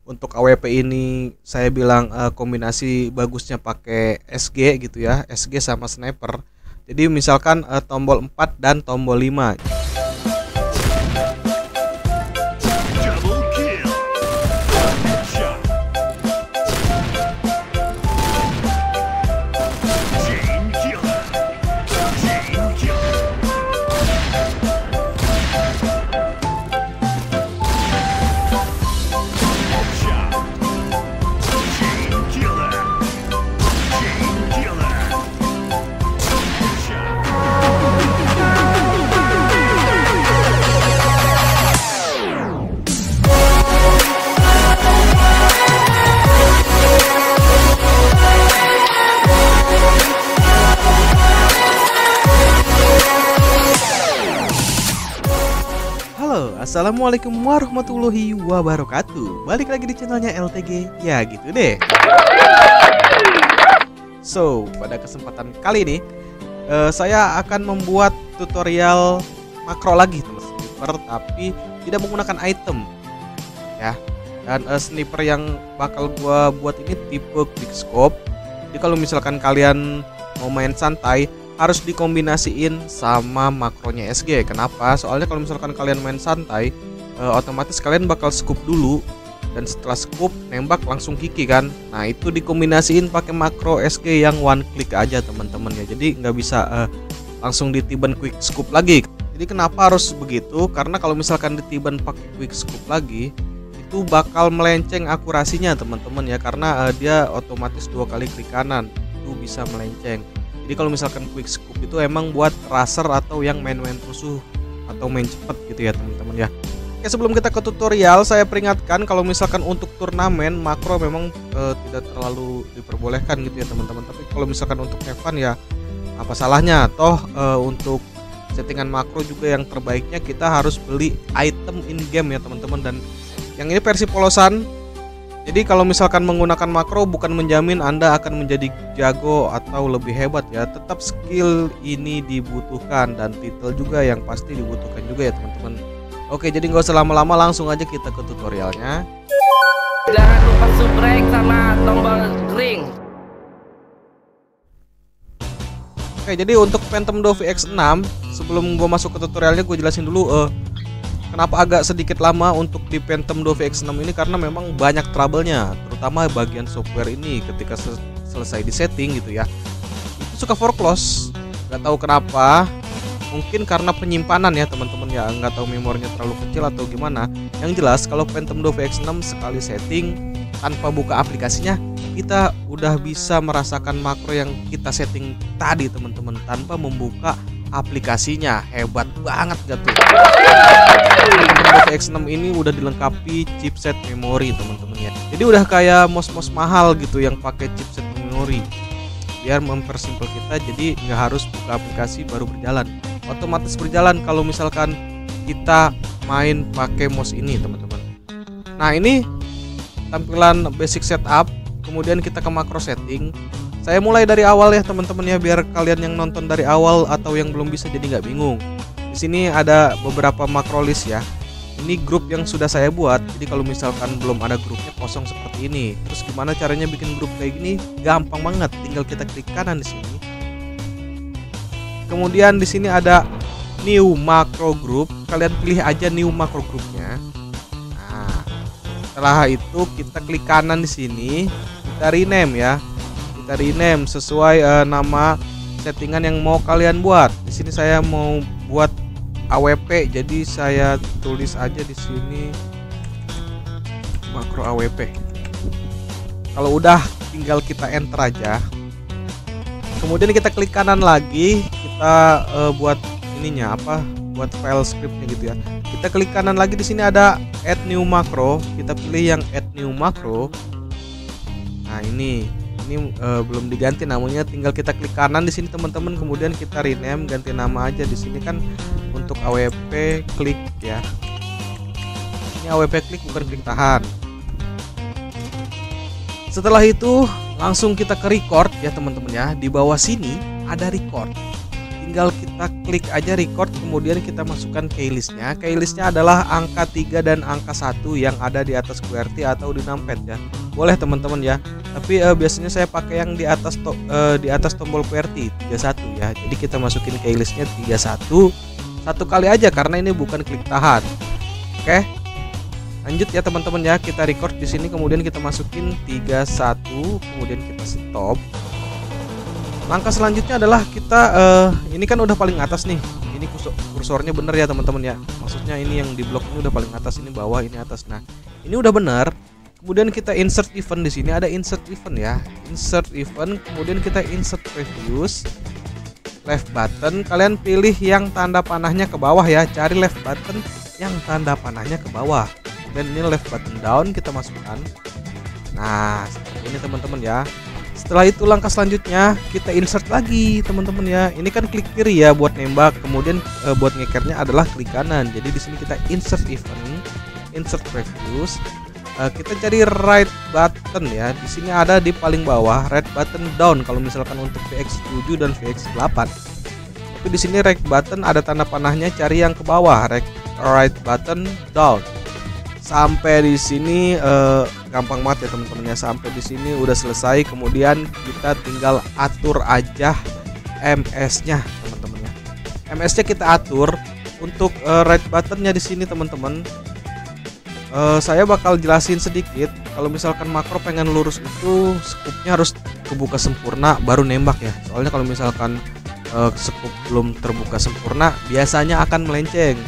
untuk AWP ini saya bilang kombinasi bagusnya pakai SG gitu ya, SG sama sniper. Jadi misalkan tombol 4 dan tombol 5. Assalamualaikum warahmatullahi wabarakatuh. Balik lagi di channelnya LTG. Ya gitu deh. So, pada kesempatan kali ini saya akan membuat tutorial makro lagi teman sniper, tapi tidak menggunakan item ya. Dan sniper yang bakal gua buat ini tipe quickscope. Jadi kalau misalkan kalian mau main santai, harus dikombinasiin sama makronya SG. Kenapa? Soalnya kalau misalkan kalian main santai, otomatis kalian bakal scoop dulu, dan setelah scoop nembak langsung kiki kan. Nah itu dikombinasiin pakai makro SG yang one click aja teman-teman ya. Jadi nggak bisa langsung ditiban quick scoop lagi. Jadi kenapa harus begitu? Karena kalau misalkan ditiban pakai quick scoop lagi, itu bakal melenceng akurasinya teman-teman ya. Karena dia otomatis 2 kali klik kanan, itu bisa melenceng. Jadi kalau misalkan quick scoop itu emang buat raser atau yang main-main rusuh atau main cepet gitu ya teman-teman ya. Oke, sebelum kita ke tutorial, saya peringatkan kalau misalkan untuk turnamen makro memang tidak terlalu diperbolehkan gitu ya teman-teman. Tapi kalau misalkan untuk have fun ya apa salahnya? Toh untuk settingan makro juga yang terbaiknya kita harus beli item in game ya teman-teman. Dan yang ini versi polosan. Jadi kalau misalkan menggunakan makro bukan menjamin Anda akan menjadi jago atau lebih hebat ya. Tetap skill ini dibutuhkan dan titel juga yang pasti dibutuhkan juga ya teman-teman. Oke, jadi nggak usah lama-lama, langsung aja kita ke tutorialnya. Jangan lupa subscribe sama tombol ring. Oke, jadi untuk Phantom Dove X6, sebelum gue masuk ke tutorialnya, gue jelasin dulu kenapa agak sedikit lama untuk di Phantom Dove X6 ini. Karena memang banyak trouble-nya, terutama bagian software ini ketika selesai di setting gitu ya. Itu suka foreclose, nggak tahu kenapa. Mungkin karena penyimpanan ya teman-teman ya, nggak tahu memorinya terlalu kecil atau gimana. Yang jelas kalau Phantom Dove X6 sekali setting tanpa buka aplikasinya, kita udah bisa merasakan makro yang kita setting tadi teman-teman tanpa membuka aplikasinya. Hebat banget gak tuh? Phantom X6 ini udah dilengkapi chipset memori teman-teman ya. Jadi udah kayak mos-mos mahal gitu yang pakai chipset memori. Biar mempersimpel kita, jadi nggak harus buka aplikasi baru berjalan. Otomatis berjalan kalau misalkan kita main pakai mouse ini teman-teman. Nah ini tampilan basic setup. Kemudian kita ke makro setting. Saya mulai dari awal ya teman-teman ya, biar kalian yang nonton dari awal atau yang belum bisa jadi nggak bingung. Di sini ada beberapa makro list ya. Ini grup yang sudah saya buat. Jadi kalau misalkan belum ada grupnya kosong seperti ini. Terus gimana caranya bikin grup kayak gini? Gampang banget, tinggal kita klik kanan di sini. Kemudian di sini ada new macro group. Kalian pilih aja new macro groupnya. Nah, setelah itu kita klik kanan di sini, kita rename ya. Kita rename sesuai nama settingan yang mau kalian buat. Di sini saya mau buat AWP, jadi saya tulis aja di sini makro AWP. Kalau udah tinggal kita enter aja. Kemudian kita klik kanan lagi, kita buat ininya apa? Buat file scriptnya gitu ya. Kita klik kanan lagi, di sini ada add new macro. Kita pilih yang add new macro. Nah ini belum diganti namanya, tinggal kita klik kanan di sini teman-teman. Kemudian kita rename, ganti nama aja. Di sini kan untuk AWP klik ya. Ini AWP klik bukan klik tahan. Setelah itu langsung kita ke record ya teman-teman ya. Di bawah sini ada record. Tinggal kita kita klik aja record, kemudian kita masukkan keylistnya. Keylistnya adalah angka 3 dan angka 1 yang ada di atas QWERTY atau di numpad ya. Boleh teman-teman ya. Tapi biasanya saya pakai yang di atas tombol QWERTY 31 ya. Jadi kita masukin keylistnya 31 satu kali aja karena ini bukan klik tahan. Oke. Lanjut ya teman-teman ya. Kita record di sini, kemudian kita masukin 31, kemudian kita stop. Langkah selanjutnya adalah kita ini kan udah paling atas nih. Ini kursornya bener ya teman-teman ya. Maksudnya ini yang di blok ini udah paling atas, ini bawah, ini atas. Nah, ini udah bener. Kemudian kita insert event, di sini ada insert event ya. Insert event, kemudian kita insert previous. Left button, kalian pilih yang tanda panahnya ke bawah ya. Cari left button yang tanda panahnya ke bawah. Dan ini left button down kita masukkan. Nah, seperti ini teman-teman ya. Setelah itu langkah selanjutnya kita insert lagi teman-teman ya. Ini kan klik kiri ya buat nembak, kemudian buat ngekernya adalah klik kanan. Jadi di sini kita insert event, insert previous. Kita cari right button ya. Di sini ada di paling bawah right button down kalau misalkan untuk VX7 dan VX8. Tapi di sini right button ada tanda panahnya, cari yang ke bawah, right button down. Sampai di sini gampang banget ya teman-teman ya. Sampai di sini udah selesai. Kemudian kita tinggal atur aja MS-nya teman-teman ya. MS-nya kita atur untuk right buttonnya di sini teman-teman. Saya bakal jelasin sedikit. Kalau misalkan makro pengen lurus itu skupnya harus kebuka sempurna baru nembak ya. Soalnya kalau misalkan skup belum terbuka sempurna biasanya akan melenceng.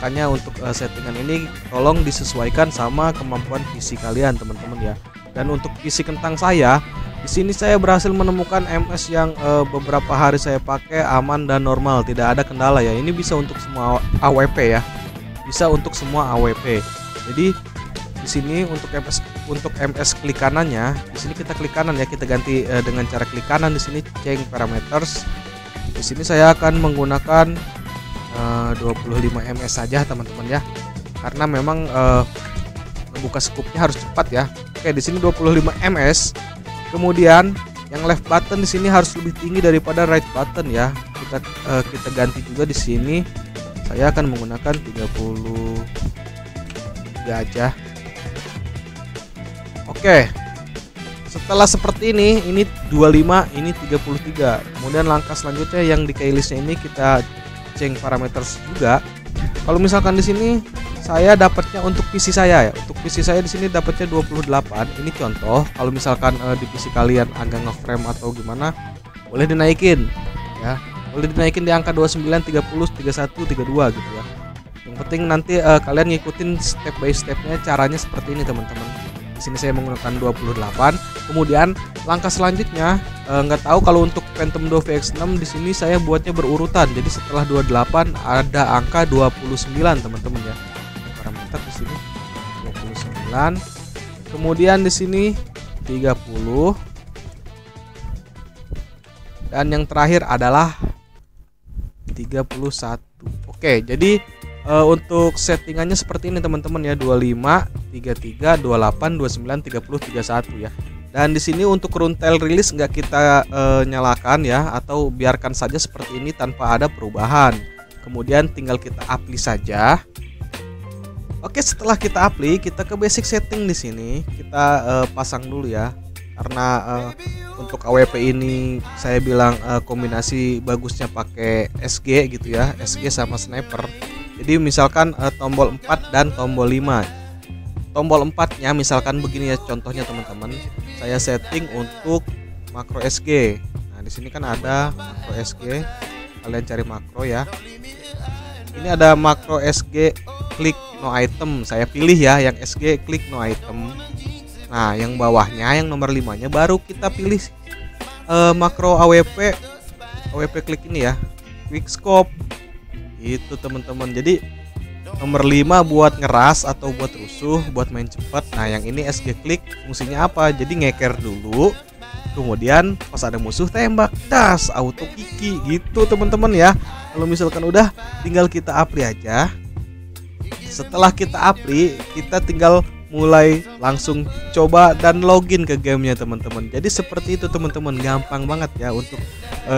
Makanya untuk settingan ini tolong disesuaikan sama kemampuan PC kalian teman-teman ya. Dan untuk PC kentang saya, di sini saya berhasil menemukan MS yang beberapa hari saya pakai aman dan normal, tidak ada kendala ya. Ini bisa untuk semua AWP ya. Bisa untuk semua AWP. Jadi di sini untuk MS klik kanannya, di sini kita klik kanan ya, kita ganti dengan cara klik kanan di sini change parameters. Di sini saya akan menggunakan 25 ms saja teman-teman ya, karena memang membuka skupnya harus cepat ya. Oke, di sini 25 ms. Kemudian yang left button di sini harus lebih tinggi daripada right button ya. Kita ganti juga di sini. Saya akan menggunakan 33 aja. Oke. Setelah seperti ini 25, ini 33. Kemudian langkah selanjutnya yang di keylistnya ini kita change parameters juga. Kalau misalkan di sini saya dapatnya untuk PC saya ya. Untuk PC saya di sini dapatnya 28. Ini contoh. Kalau misalkan di PC kalian agak ngeframe atau gimana, boleh dinaikin ya. Boleh dinaikin di angka 29, 30, 31, 32 gitu ya. Yang penting nanti kalian ngikutin step by stepnya, caranya seperti ini teman-teman. Di sini saya menggunakan 28. Kemudian langkah selanjutnya nggak tahu kalau untuk Phantom 2 VX6 di sini saya buatnya berurutan. Jadi setelah 28 ada angka 29 teman-teman ya. Parameter di sini 29. Kemudian di sini 30. Dan yang terakhir adalah 31. Oke, jadi untuk settingannya seperti ini teman-teman ya, 25, 33, 28, 29, 30, 31 ya. Dan di sini untuk runtail release nggak kita nyalakan ya, atau biarkan saja seperti ini tanpa ada perubahan. Kemudian tinggal kita apply saja. Oke, setelah kita apply, kita ke basic setting di sini. Kita pasang dulu ya. Karena untuk AWP ini saya bilang kombinasi bagusnya pakai SG gitu ya, SG sama sniper. Jadi misalkan tombol 4 dan tombol 5. Tombol 4-nya misalkan begini ya contohnya teman-teman. Saya setting untuk makro SG. Nah, di sini kan ada makro SG. Kalian cari makro ya. Ini ada makro SG klik no item. Saya pilih ya yang SG klik no item. Nah, yang bawahnya yang nomor 5-nya baru kita pilih makro AWP klik ini ya. Quick scope. Itu teman-teman. Jadi nomor 5 buat ngeras atau buat rusuh, buat main cepat. Nah, yang ini SG klik fungsinya apa? Jadi ngeker dulu, kemudian pas ada musuh tembak, das, auto kiki gitu teman-teman ya. Kalau misalkan udah, tinggal kita apply aja. Setelah kita apply, kita tinggal mulai langsung coba dan login ke gamenya teman-teman. Jadi seperti itu teman-teman, gampang banget ya untuk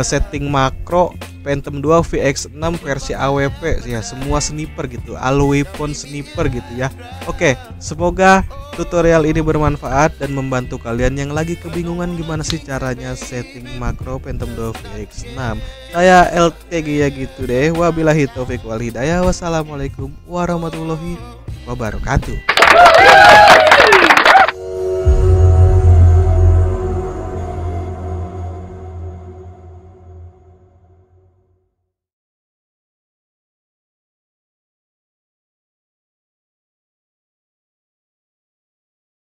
setting makro Phantom 2 VX6 versi AWP ya, semua sniper gitu, all weapon sniper gitu ya. Oke, semoga tutorial ini bermanfaat dan membantu kalian yang lagi kebingungan gimana sih caranya setting makro Phantom 2 VX6. Saya LTG ya gitu deh. Wabillahi taufik wal hidayah. Wassalamualaikum warahmatullahi wabarakatuh.